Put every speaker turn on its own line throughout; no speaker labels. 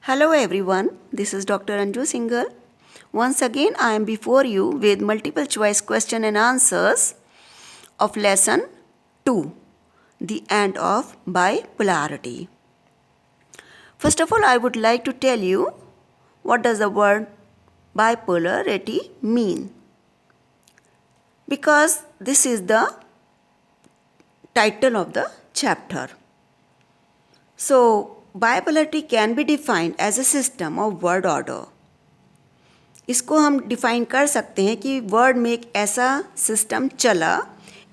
Hello everyone, this is Dr. Anju Singhal. Once again, I am before you with multiple choice question and answers of lesson 2, the end of bipolarity. First of all, I would like to tell you what does the word bipolarity mean? Because this is the title of the chapter. So, bipolarity can be defined as a system of word order. इसको हम define कर सकते हैं कि word में एक ऐसा system चला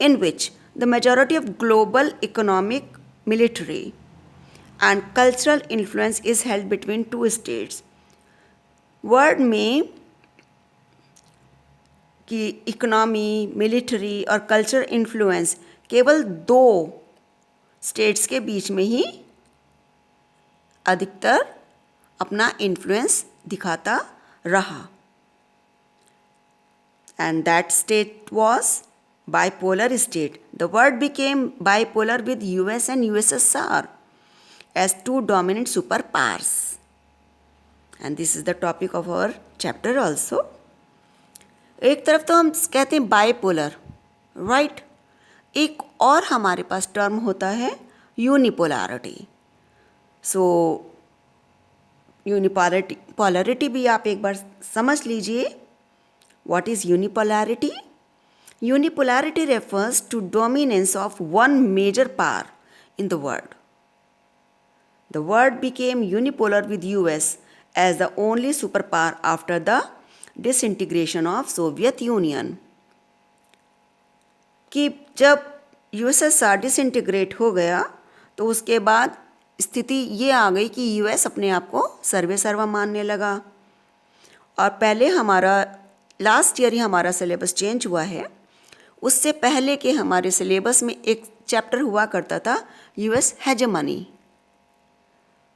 in which the majority of global economic military and cultural influence is held between two states. Word में कि इकोनॉमी, मिलिट्री और कल्चरल इन्फ्लुएंस केवल दो स्टेट्स के बीच में ही अधिकतर अपना इन्फ्लुएंस दिखाता रहा. And that state was bipolar state. The word became bipolar with US and USSR as two dominant superpowers. And this is the topic of our chapter also. एक तरफ तो हम कहते हैं बाइपोलर, राइट. एक और हमारे पास टर्म होता है यूनिपोलैरिटी. सो यूनिपोलैरिटी भी आप एक बार समझ लीजिए. What is unipolarity? Unipolarity refers to dominance of one major power in the world. The world became unipolar with US as the only superpower after the disintegration of Soviet Union. कि जब USSR disintegrate हो गया तो उसके बाद स्थिति ये आ गई कि US अपने आप को सर्वे सर्वा मानने लगा. और पहले हमारा लास्ट ईयर ही हमारा सिलेबस चेंज हुआ है. उससे पहले के हमारे सिलेबस में एक चैप्टर हुआ करता था यूएस हेजेमनी,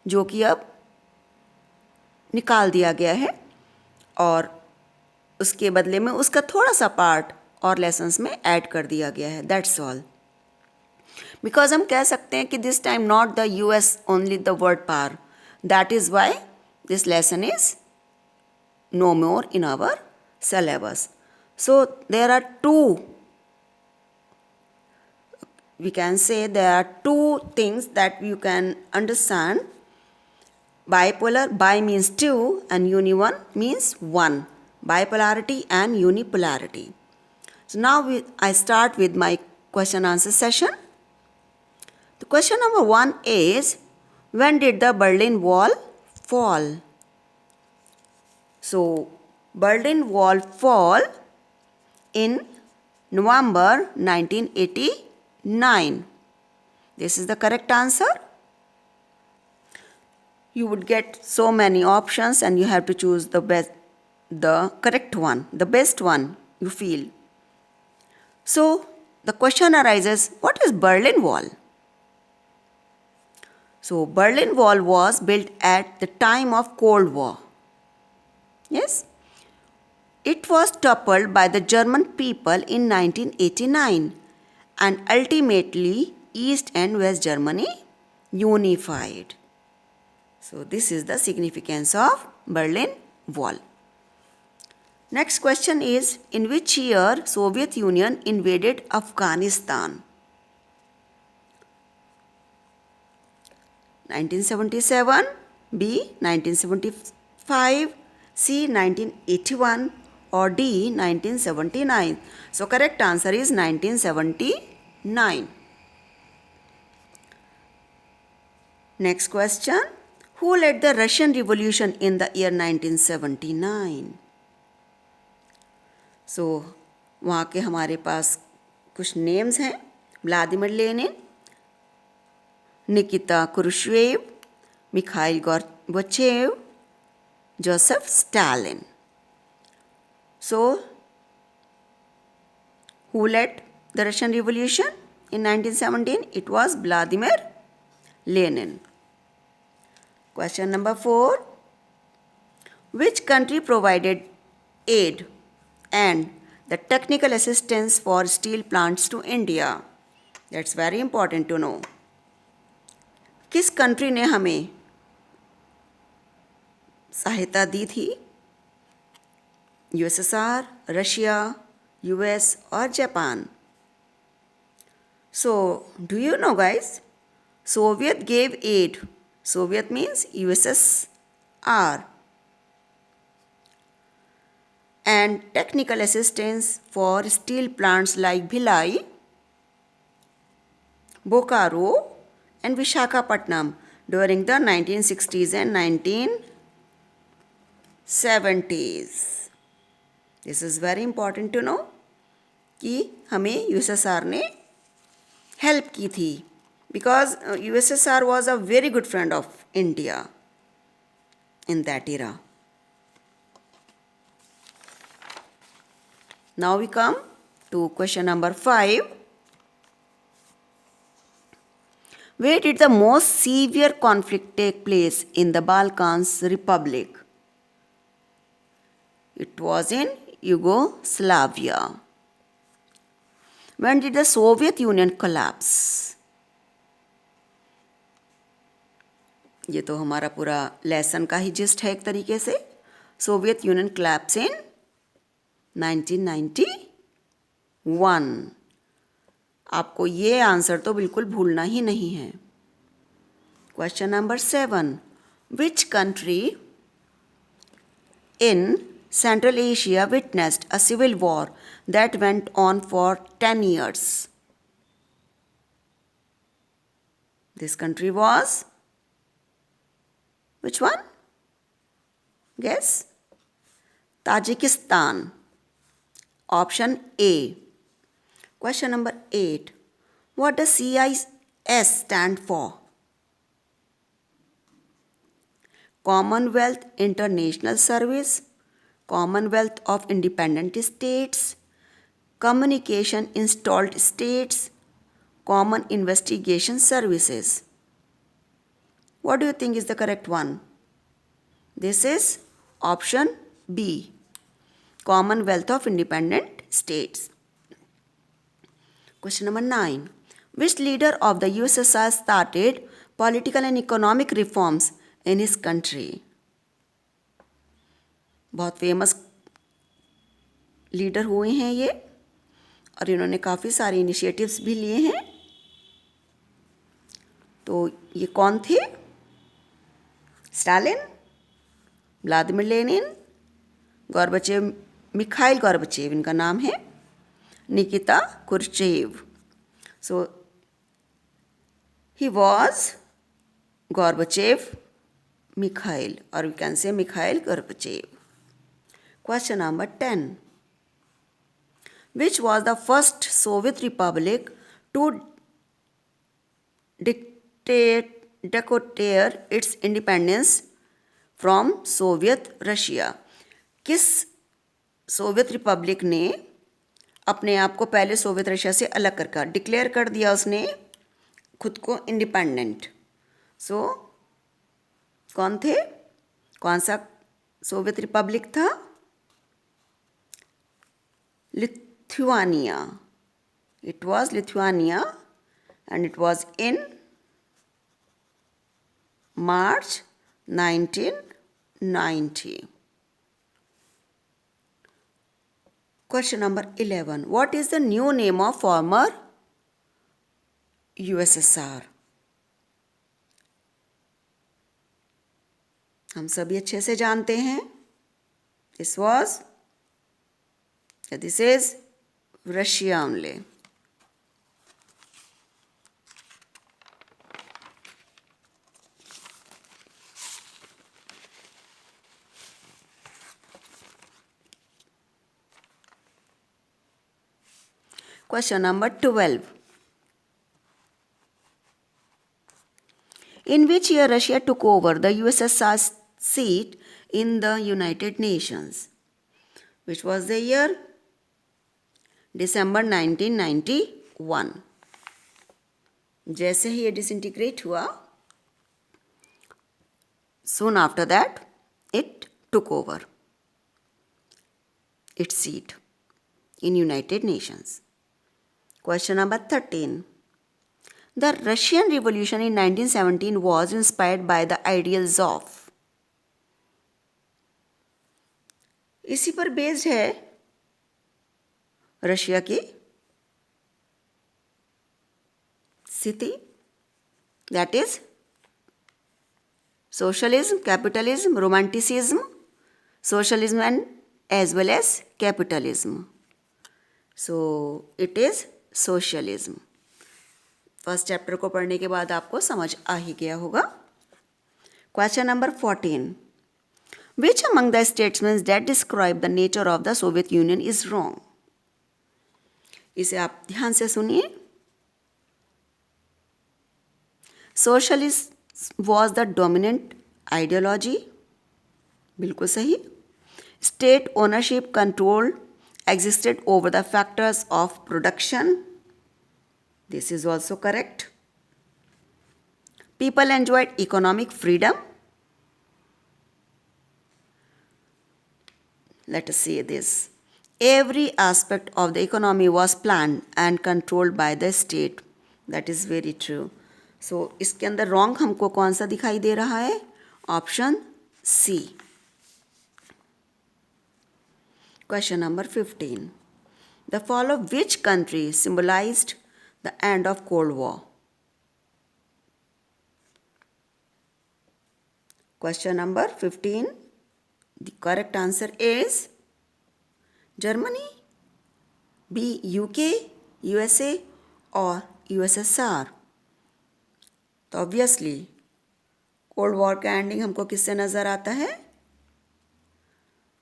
जो कि अब निकाल दिया गया है और उसके बदले में उसका थोड़ा सा पार्ट और लेसन्स में ऐड कर दिया गया है. That's all. बिकॉज हम कह सकते हैं कि this time not the US only the world power. That is why this lesson is no more in our syllabus. So there are we can say there are two things that you can understand. Bipolar, bi means two and uni one means one. Bipolarity and unipolarity. So now I start with my question answer session. The question number 1 is, when did the Berlin Wall fall? So Berlin Wall fall in November 1989. This is the correct answer. You would get so many options and you have to choose the correct one, the best one you feel. So the question arises, what is Berlin Wall? So Berlin Wall was built at the time of Cold War. Yes. It was toppled by the German people in 1989 and ultimately East and West Germany unified. So this is the significance of Berlin Wall. Next question is, in which year Soviet Union invaded Afghanistan? 1977, B 1975, C 1981 or D 1979. So correct answer is 1979. Next question, who led the Russian Revolution in the year 1979? So वहाँ के हमारे पास कुछ names हैं. Vladimir Lenin, Nikita Khrushchev, Mikhail Gorbachev, Joseph Stalin. So, who led the Russian Revolution in 1917? It was Vladimir Lenin. Question number 4. Which country provided aid and the technical assistance for steel plants to India? That's very important to know. किस country ने हमें सहायता दी थी? USSR, Russia, US और Japan. So, do you know guys? Soviet gave aid. Soviet means USSR. And technical assistance for steel plants like Bhilai, Bokaro and Vishakhapatnam during the 1960s and 1970s. This is very important to know कि हमें USSR ने help की थी, because USSR was a very good friend of India in that era. Now we come to question number 5. Where did the most severe conflict take place in the Balkans Republic? It was in Yugoslavia. When did the Soviet Union collapse? ये तो हमारा पूरा lesson का ही gist है एक तरीके से. Soviet union collapse in 1991. आपको ये आंसर तो बिल्कुल भूलना ही नहीं है. Question number 7. Which country in Central Asia witnessed a civil war that went on for 10 years? This country was? Which one? Guess? Tajikistan. Option A. Question number 8. What does CIS stand for? Commonwealth International Service, Commonwealth of Independent States, Communication Installed States, Common Investigation Services. What do you think is the correct one? This is option B. Commonwealth of Independent States. Question number 9. Which leader of the USSR started political and economic reforms in his country? बहुत famous leader हुए हैं ये, और इन्होंने काफ़ी सारे initiatives भी लिए हैं. तो ये कौन थे? Stalin, Vladimir Lenin, Gorbachev, Mikhail Gorbachev इनका नाम है, Nikita Khrushchev. So he was Gorbachev Mikhail, or we can say Mikhail Gorbachev. Question number 10. Which was the first Soviet republic to declare its independence from Soviet Russia? किस Soviet Republic ने अपने आप को पहले Soviet Russia से अलग करके declare कर दिया उसने खुद को इंडिपेंडेंट? सो कौन थे? कौन सा सोवियत रिपब्लिक था? Lithuania. It was Lithuania and it was in March 1990. Question number 11. What is the new name of former USSR? हम सभी अच्छे से जानते हैं. This is Russia only. Question number 12. In which year Russia took over the USSR's seat in the United Nations? Which was the year? December 1991. जैसे ही ये disintegrate हुआ, soon after that it took over its seat in United Nations. Question number 13. The Russian Revolution in 1917 was inspired by the ideals of? इसी पर based है Russia की स्थिति, that is socialism, capitalism, romanticism, socialism and as well as capitalism. So it is socialism. First chapter को पढ़ने के बाद आपको समझ आ ही गया होगा. Question number 14. Which among the statements that describe the nature of the Soviet Union is wrong? इसे आप ध्यान से सुनिए. Socialism was the dominant ideology. बिल्कुल सही. State ownership control existed over the factors of production. This is also correct. People enjoyed economic freedom. Let us see this. Every aspect of the economy was planned and controlled by the state. That is very true. So, इसके अंदर wrong हमको कौन सा दिखाई दे रहा है? Option C. Question number 15. The fall of which country symbolized the end of Cold War? Question number 15. The correct answer is Germany, B. UK, USA or USSR. तो ऑब्वियसली कोल्ड वॉर का ending हमको किससे नज़र आता है?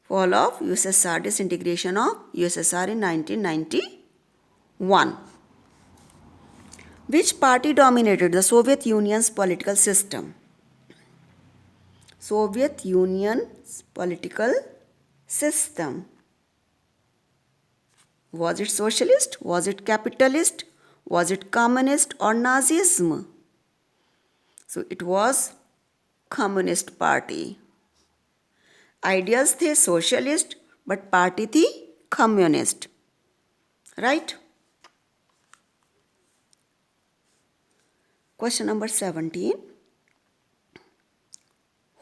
Fall of USSR, disintegration of USSR in 1991. Which party dominated the Soviet unions political system? Soviet union political system. Was it socialist? Was it capitalist? Was it communist or Nazism? So it was communist party. Ideas थे socialist, but party थी communist. Right? Question number 17.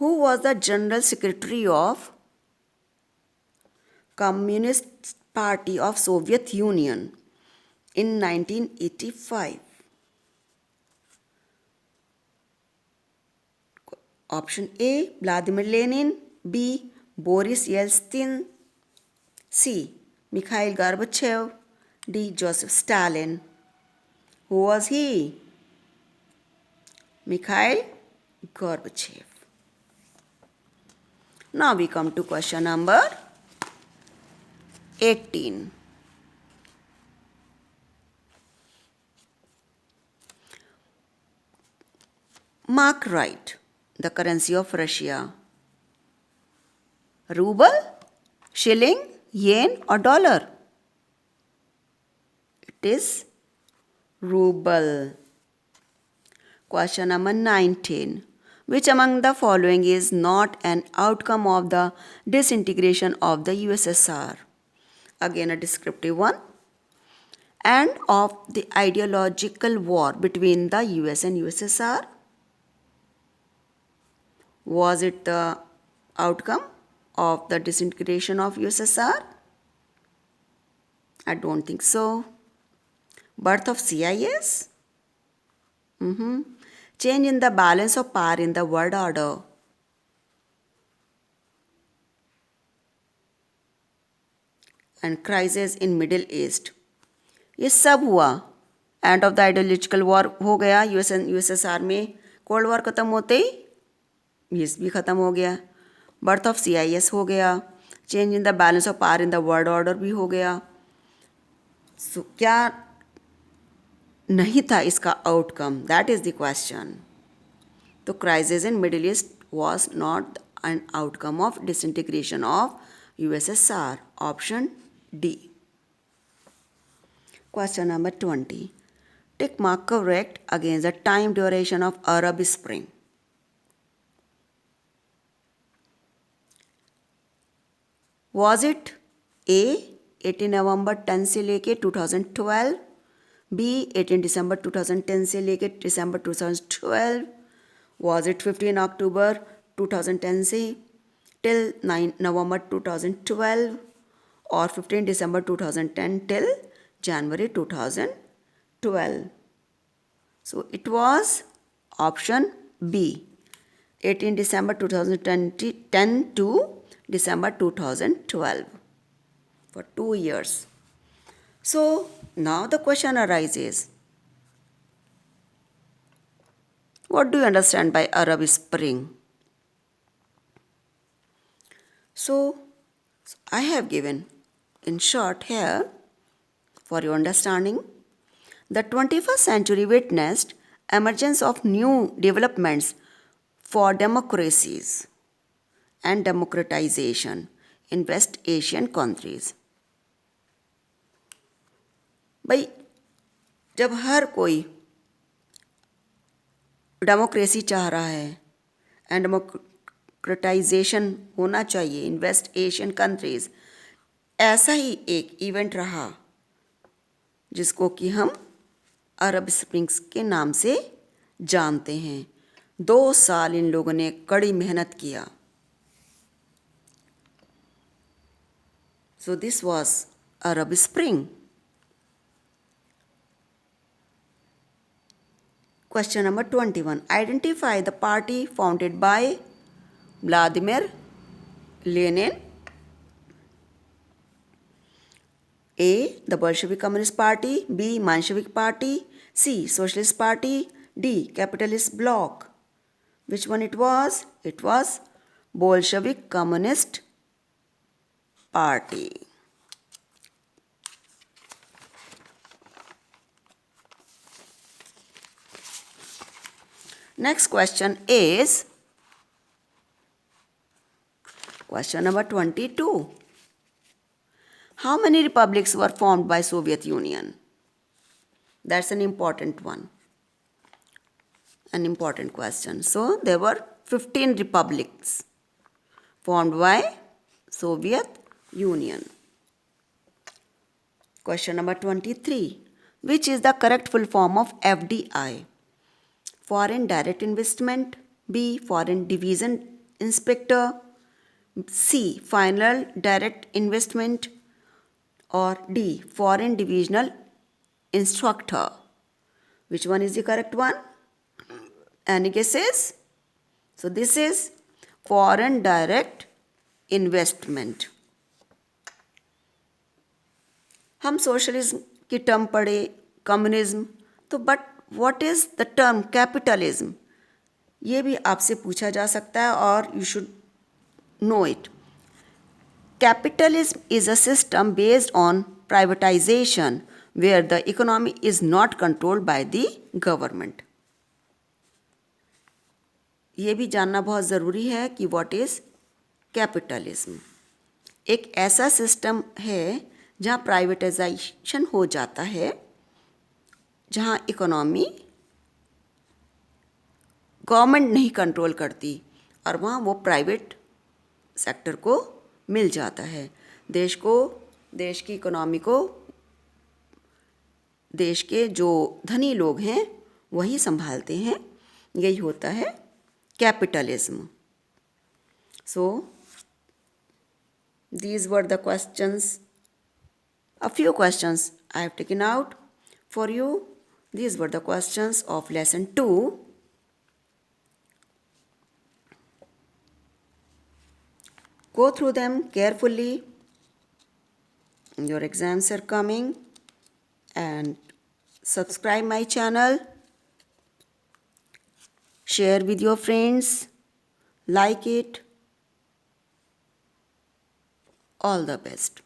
Who was the General Secretary of Communist Party of Soviet Union in 1985? Option A, Vladimir Lenin, B, Boris Yeltsin, C, Mikhail Gorbachev, D, Joseph Stalin. Who was he? Mikhail Gorbachev. Now we come to question number 18. Mark right the currency of Russia. Ruble, shilling, yen or dollar? It is ruble. Question number 19. Which among the following is not an outcome of the disintegration of the USSR? Again a descriptive one. And of the ideological war between the US and USSR? Was it the outcome of the disintegration of USSR? I don't think so. Birth of CIS? Change in the balance of power in the world order. And crisis in Middle East. ये सब हुआ. End of the ideological war हो गया USSR में. Cold war ख़त्म होते ही ये भी ख़त्म हो गया. बर्थ ऑफ CIS हो गया. Change in the balance of power in the world order भी हो गया. सो क्या नहीं था इसका outcome? That is the question. तो crisis in middle east was not an outcome of disintegration of USSR. Option D. Question number 20. Tick mark correct against the time duration of Arab Spring. Was it A 18 नवंबर 10 से लेके 2012, B 18 दिसंबर 2010 से लेके दिसंबर 2012, was it 15 अक्टूबर 2010 से till 9 November 2012 or 15 December 2010 till January 2012. So it was option B, 18 December 2010 to December 2012 for 2 years. So now the question arises, what do you understand by Arab Spring? So I have given in short here for your understanding. The 21st century witnessed emergence of new developments for democracies and democratization in West Asian countries. भाई जब हर कोई democracy चाह रहा है and democratisation होना चाहिए इन waste Asian countries, ऐसा ही एक इवेंट रहा जिसको कि हम अरब स्प्रिंग्स के नाम से जानते हैं। 2 साल इन लोगों ने कड़ी मेहनत किया। So this was Arab spring. Question number 21. Identify the party founded by Vladimir Lenin. A. The Bolshevik Communist Party. B. Menshevik Party. C. Socialist Party. D. Capitalist Bloc. Which one it was? It was Bolshevik Communist Party. Next question is question number 22. How many republics were formed by Soviet Union? That's an important one. An important question. So there were 15 republics formed by Soviet Union. Question number 23. Which is the correct full form of FDI? Foreign direct investment. B. Foreign division inspector. C. Final direct investment. Or D. Foreign divisional instructor. Which one is the correct one? Any guesses? So this is foreign direct investment. हम socialism की term पढ़े, communism, तो but what is the term capitalism, ये भी आपसे पूछा जा सकता है और you should know it. Capitalism is a system based on privatization where the economy is not controlled by the government. ये भी जानना बहुत ज़रूरी है कि व्हाट इज़ कैपिटलिज्म. एक ऐसा सिस्टम है जहाँ प्राइवेटाइजेशन हो जाता है, जहाँ इकोनॉमी गवर्नमेंट नहीं कंट्रोल करती और वहाँ वो प्राइवेट सेक्टर को मिल जाता है. देश को, देश की इकोनॉमी को देश के जो धनी लोग हैं वही संभालते हैं. यही होता है capitalism. So these were the questions, a few questions I have taken out for you. These were the questions of lesson 2. Go through them carefully. Your exams are coming, and subscribe my channel. Share with your friends. Like it. All the best.